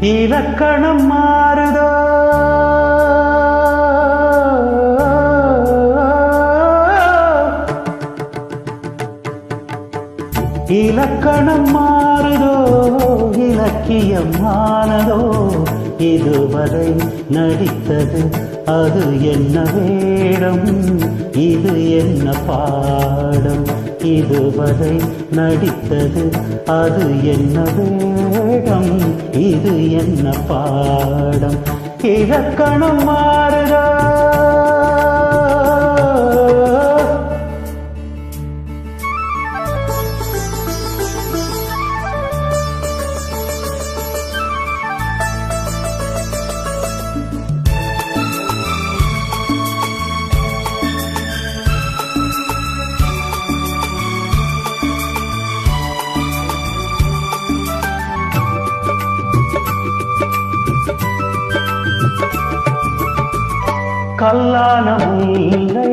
இலக்கணம் மாறுதோ இலக்கணம் மாறுதோ இலக்கியம் ஆனதோ இதுவரை நடித்தது அது என்ன வேடம் இது என்ன பாடம் இதுவரை நடித்தது அது என்ன வேடம் இது என்ன பாடம் இலக்கணம் மாறுதோ கல்லான முல்லை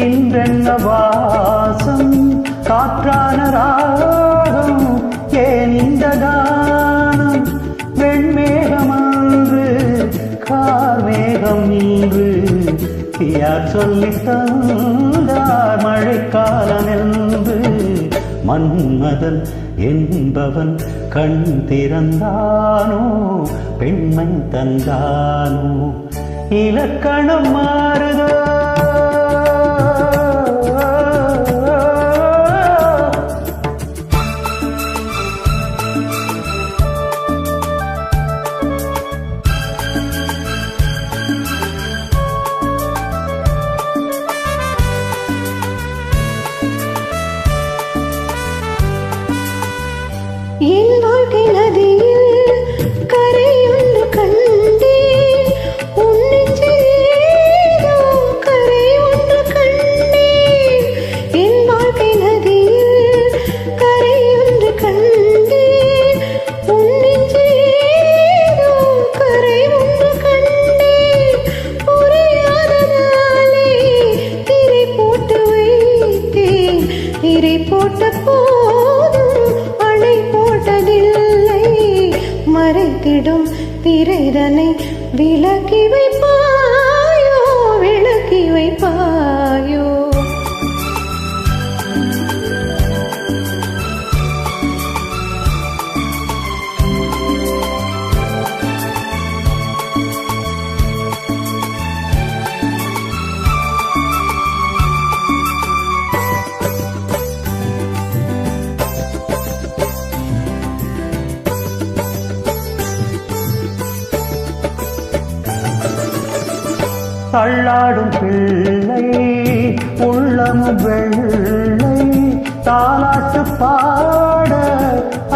இன்றென்ன வாசம் காற்றான ராகம் ஏன் இந்த கானம் வெண்மேகமன்று கார்மேகம் நின்று யார் சொல்லித் தந்தார் மழைக்காலம் என்று மன்மதன் என்பவன் கண் திறந்தானோ பெண்மை தந்தானோ இலக்கணம் மாறுதோ என் வாழ்க்கை நதியில் கரையொன்று கண்டேன் உன் நெஞ்சிலேதோ கரை ஒன்று கண்டேன் என் வாழ்க்கை நதியில் கரையொன்று கண்டேன் உன் நெஞ்சிலேதோ கரை ஒன்று கண்டேன் புரியாததாலே திரை போட்டு வைத்தேன் திரை போட்ட போதும் மறைத்திடும் திரைதனை விலக்கி வைப்பாயோ விளக்கி வைப்பாயோ தள்ளாடும் பிள்ளை உள்ளமும் வெள்ளை தாலாட்டு பாட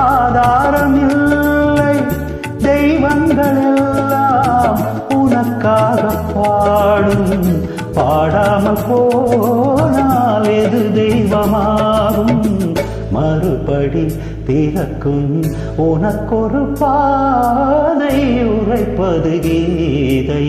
ஆதாரம் இல்லை தெய்வங்கள் எல்லாம் உனக்காக பாடும் பாடாமல் போனால் எது தெய்வமாகும் மறுபடி திறக்கும் உனக்கொரு பாதை உரைப்பது கீதை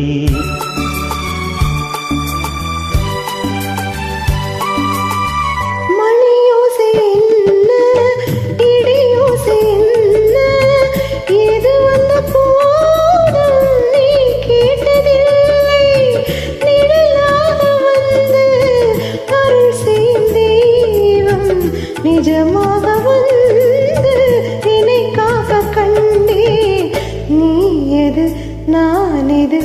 நிஜமாக வந்து என்னை காக்க கண்டே நீ எது நான் எது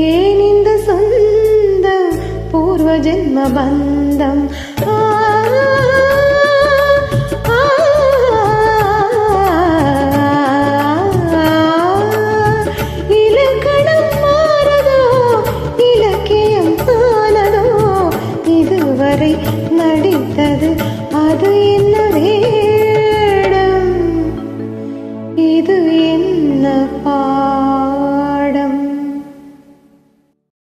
ஏன் இந்த சொந்தம் பூர்வ ஜென்ம பந்தம் இலக்கணம் மாறதோ இலக்கியம் ஆனதோ இதுவரை நடித்தது அது